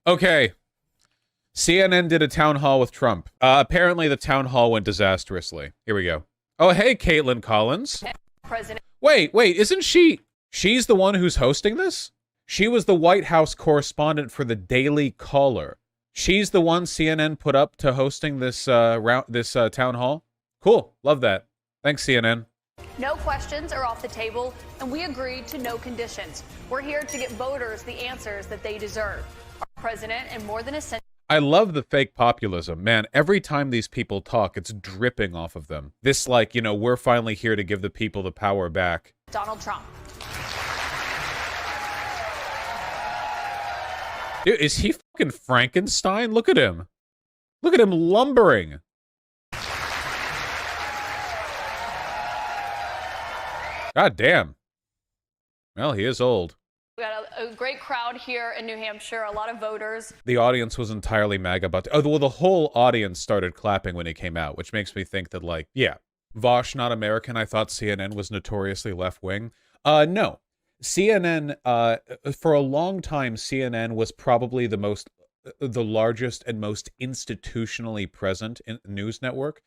Okay. CNN did a town hall with Trump. Apparently the town hall went disastrously. Here we go. Oh, hey, Caitlin Collins. President. Wait, isn't she's the one who's hosting this? She was the White House correspondent for the Daily Caller. She's the one CNN put up to hosting this town hall. Cool. Love that. Thanks, CNN. No questions are off the table, and we agreed to no conditions. We're here to get voters the answers that they deserve. Our president, in more than a century. I love the fake populism. Man, every time these people talk, it's dripping off of them. This, like, you know, we're finally here to give the people the power back. Donald Trump. Dude, is he fucking Frankenstein? Look at him. Look at him lumbering. God damn. Well, he is old. We got a great crowd here in New Hampshire, a lot of voters. The audience was entirely MAGA, but well, the whole audience started clapping when he came out, which makes me think that, like, yeah, Vaush, not American. I thought CNN was notoriously left-wing. No. CNN, for a long time, CNN was probably the largest and most institutionally present news network,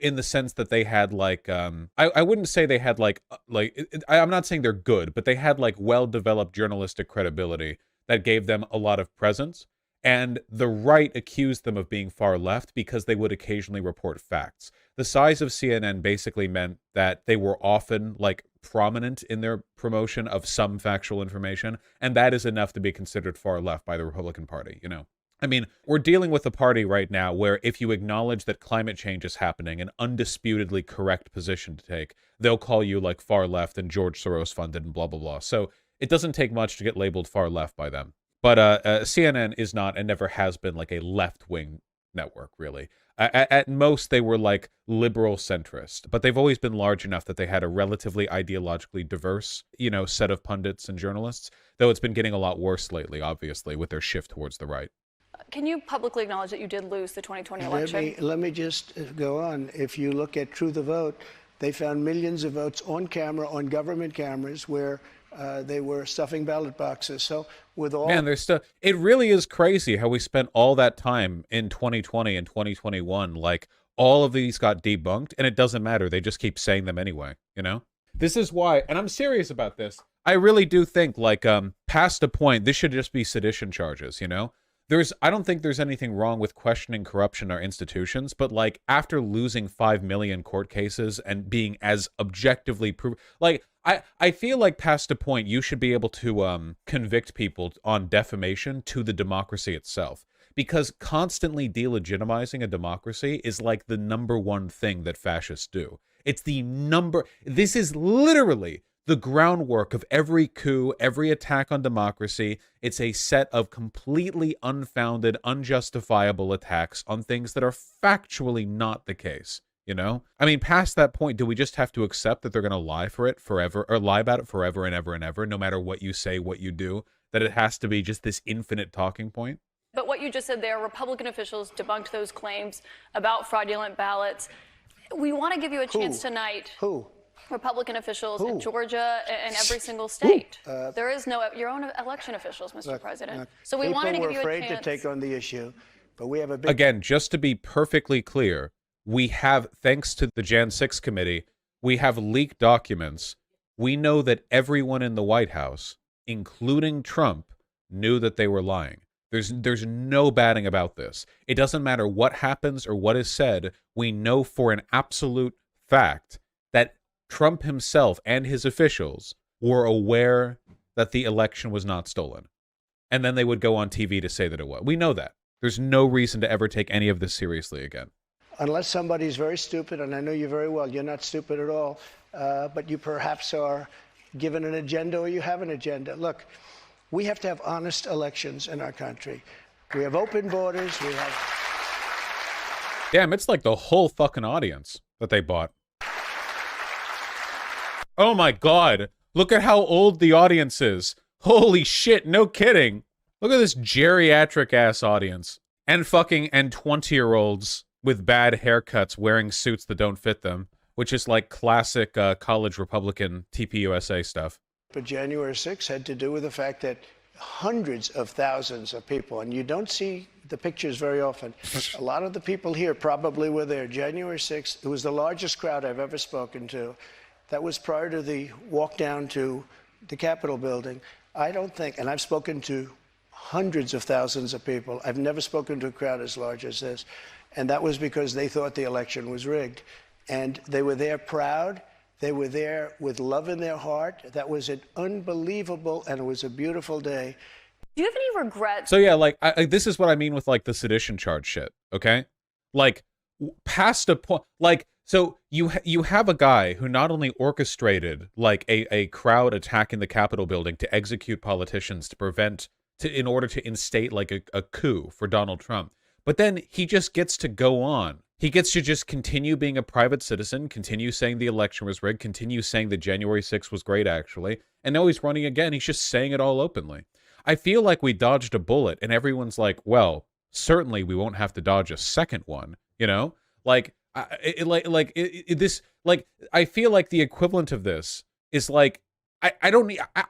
in the sense that they had, like, I wouldn't say they had, I'm not saying they're good, but they had, like, well-developed journalistic credibility that gave them a lot of presence. And the right accused them of being far left because they would occasionally report facts. The size of CNN basically meant that they were often, like, prominent in their promotion of some factual information, and that is enough to be considered far left by the Republican Party, you know? I mean, we're dealing with a party right now where if you acknowledge that climate change is happening, an undisputedly correct position to take, they'll call you, like, far left and George Soros funded and blah, blah, blah. So it doesn't take much to get labeled far left by them. But CNN is not and never has been, like, a left-wing network, really. At most, they were, like, liberal centrist, but they've always been large enough that they had a relatively ideologically diverse, you know, set of pundits and journalists, though it's been getting a lot worse lately, obviously, with their shift towards the right. Can you publicly acknowledge that you did lose the 2020 election? Let me just go on. If you look at True the Vote, they found millions of votes on camera, on government cameras, where they were stuffing ballot boxes. So with all... Man, there's still... It really is crazy how we spent all that time in 2020 and 2021, like, all of these got debunked, and it doesn't matter. They just keep saying them anyway, you know? This is why, and I'm serious about this, I really do think, like, past a point, this should just be sedition charges, you know? I don't think there's anything wrong with questioning corruption in our institutions, but, like, after losing 5 million court cases and being as objectively proven, like, I feel like past a point, you should be able to convict people on defamation to the democracy itself. Because constantly delegitimizing a democracy is, like, the #1 thing that fascists do. It's this is literally the groundwork of every coup, every attack on democracy. It's a set of completely unfounded, unjustifiable attacks on things that are factually not the case, you know? I mean, past that point, do we just have to accept that they're going to lie for it forever, or lie about it forever and ever and ever, no matter what you say, what you do, that it has to be just this infinite talking point? But what you just said there, Republican officials debunked those claims about fraudulent ballots. We want to give you a chance tonight. Who? Republican officials in Georgia and every single state. There is no your own election officials, Mr. President. So we wanted to give you a chance. People were afraid to take on the issue, but we have a big... Again, just to be perfectly clear, we have, thanks to the Jan 6 committee, we have leaked documents. We know that everyone in the White House, including Trump, knew that they were lying. There's no batting about this. It doesn't matter what happens or what is said. We know for an absolute fact that Trump himself and his officials were aware that the election was not stolen. And then they would go on TV to say that it was. We know that. There's no reason to ever take any of this seriously again. Unless somebody's very stupid, and I know you very well, you're not stupid at all, but you perhaps are given an agenda or you have an agenda. Look, we have to have honest elections in our country. We have open borders, we have... Damn, it's like the whole fucking audience that they bought. Oh my god, look at how old the audience is. Holy shit, no kidding. Look at this geriatric-ass audience. And 20-year-olds with bad haircuts wearing suits that don't fit them, which is like classic college Republican TPUSA stuff. But January 6th had to do with the fact that hundreds of thousands of people, and you don't see the pictures very often. A lot of the people here probably were there. January 6th, it was the largest crowd I've ever spoken to. That was prior to the walk down to the Capitol building. I don't think, and I've spoken to hundreds of thousands of people. I've never spoken to a crowd as large as this. And that was because they thought the election was rigged. And they were there proud. They were there with love in their heart. That was an unbelievable, and it was a beautiful day. Do you have any regrets? So yeah, like this is what I mean with like the sedition charge shit. Okay, like past a point, like so you have a guy who not only orchestrated like a crowd attacking the Capitol building to execute politicians in order to instate like a coup for Donald Trump, but then he just gets to go on. He gets to just continue being a private citizen, continue saying the election was rigged, continue saying that January 6th was great, actually. And now he's running again. He's just saying it all openly. I feel like we dodged a bullet, and everyone's like, well, certainly we won't have to dodge a second one, you know? Like, I feel like the equivalent of this is like, I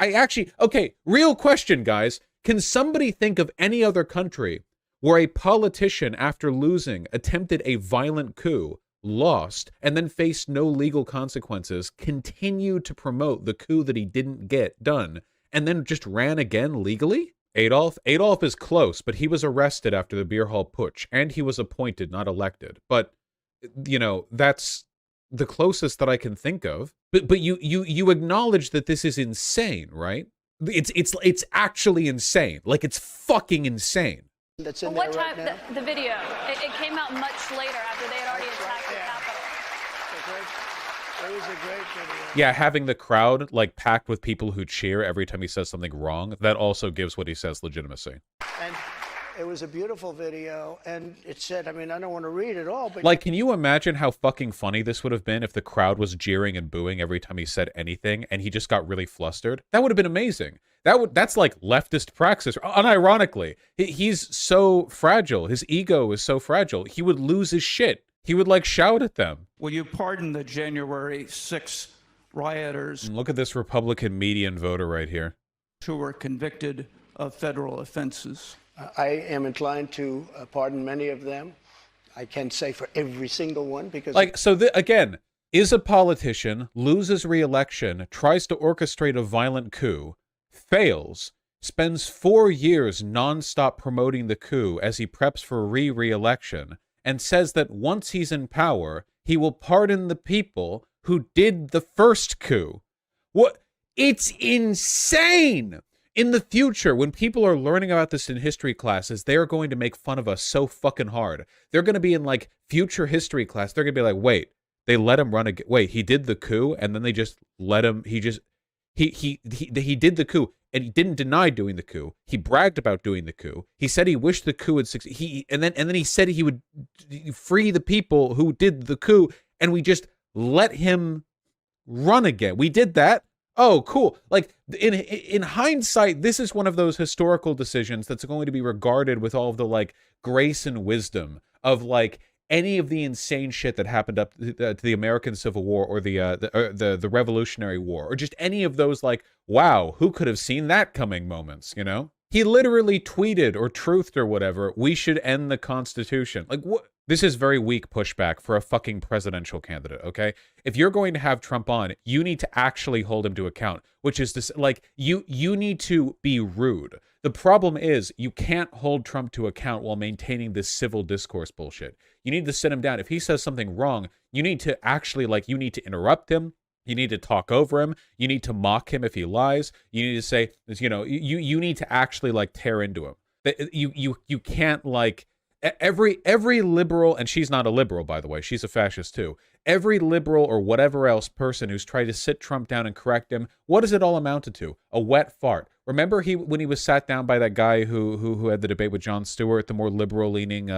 actually, okay, real question, guys. Can somebody think of any other country where a politician, after losing, attempted a violent coup, lost, and then faced no legal consequences, continued to promote the coup that he didn't get done, and then just ran again legally? Adolf is close, but he was arrested after the beer hall putsch, and he was appointed, not elected. But, you know, that's the closest that I can think of. But you acknowledge that this is insane, right? It's actually insane. Like, it's fucking insane. That's in well, what there time? right now? The video. It came out much later after they had already attacked the Capitol. It was a great video. Yeah, having the crowd like packed with people who cheer every time he says something wrong, that also gives what he says legitimacy. And it was a beautiful video, and it said, I mean, I don't want to read it all, but like, can you imagine how fucking funny this would have been if the crowd was jeering and booing every time he said anything, and he just got really flustered? That would have been amazing. That's like leftist praxis. Unironically, he's so fragile. His ego is so fragile. He would lose his shit. He would like shout at them. Will you pardon the January 6th rioters? And look at this Republican median voter right here. Who were convicted of federal offenses. I am inclined to pardon many of them. I can't say for every single one because... Like, so again, is a politician, loses re-election, tries to orchestrate a violent coup, fails, spends 4 years nonstop promoting the coup as he preps for re-election, and says that once he's in power, he will pardon the people who did the first coup. What? It's insane! In the future, when people are learning about this in history classes, they are going to make fun of us so fucking hard. They're going to be in, like, future history class. They're going to be like, wait, they let him run again. Wait, he did the coup, and then they just let him, he did the coup, and he didn't deny doing the coup. He bragged about doing the coup. He said he wished the coup had succeeded. And then he said he would free the people who did the coup, and we just let him run again. We did that. Oh, cool. Like, in hindsight, this is one of those historical decisions that's going to be regarded with all of the, like, grace and wisdom of, like, any of the insane shit that happened up to the American Civil War or the Revolutionary War, or just any of those, like, wow, who could have seen that coming moments, you know? He literally tweeted or truthed or whatever, we should end the Constitution. Like, what? This is very weak pushback for a fucking presidential candidate, okay? If you're going to have Trump on, you need to actually hold him to account, which is this, like, you need to be rude. The problem is you can't hold Trump to account while maintaining this civil discourse bullshit. You need to sit him down. If he says something wrong, you need to actually, like, you need to interrupt him. You need to talk over him. You need to mock him if he lies. You need to say, you know, you need to actually, like, tear into him. You can't, like, every liberal, and she's not a liberal, by the way, she's a fascist too. Every liberal or whatever else person who's tried to sit Trump down and correct him, what does it all amounted to? A wet fart. Remember when he was sat down by that guy who had the debate with Jon Stewart, the more liberal-leaning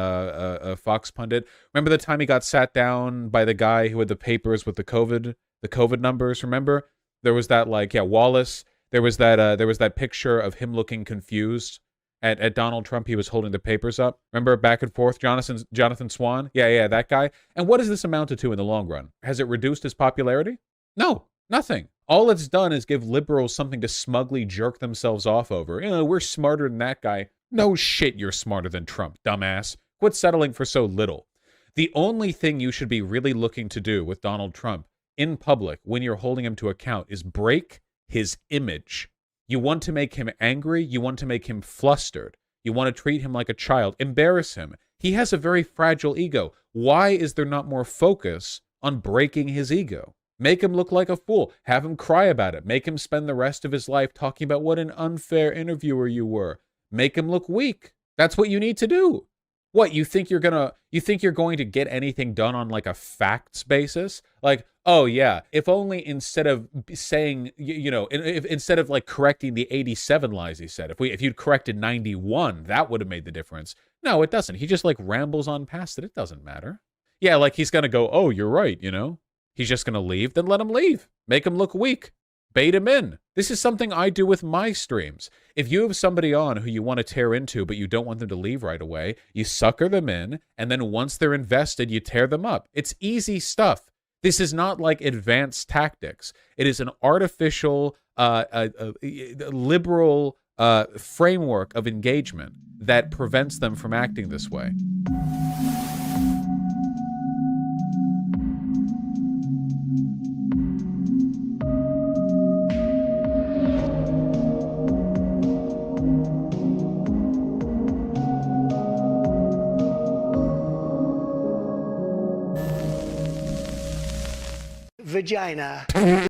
Fox pundit? Remember the time he got sat down by the guy who had the papers with the COVID numbers? Remember? There was that, like, yeah, Wallace. There was that picture of him looking confused at Donald Trump. He was holding the papers up. Remember, back and forth, Jonathan Swan? Yeah, that guy. And what has this amounted to in the long run? Has it reduced his popularity? No, nothing. All it's done is give liberals something to smugly jerk themselves off over. We're smarter than that guy. No shit, you're smarter than Trump, dumbass. Quit settling for so little. The only thing you should be really looking to do with Donald Trump in public when you're holding him to account is break his image. You want to make him angry. You want to make him flustered. You want to treat him like a child. Embarrass him. He has a very fragile ego. Why is there not more focus on breaking his ego? Make him look like a fool. Have him cry about it. Make him spend the rest of his life talking about what an unfair interviewer you were. Make him look weak. That's what you need to do. What, you think you're going to get anything done on like a facts basis? Like, oh yeah, if only instead of saying, if instead of like correcting the 87 lies he said, if you'd corrected 91, that would have made the difference. No, it doesn't. He just like rambles on past it. It doesn't matter. Yeah, like he's going to go, oh, you're right, He's just going to leave. Then let him leave. Make him look weak. Bait him in. This is something I do with my streams. If you have somebody on who you want to tear into, but you don't want them to leave right away, you sucker them in, and then once they're invested, you tear them up. It's easy stuff. This is not like advanced tactics. It is an artificial, liberal framework of engagement that prevents them from acting this way. Vagina.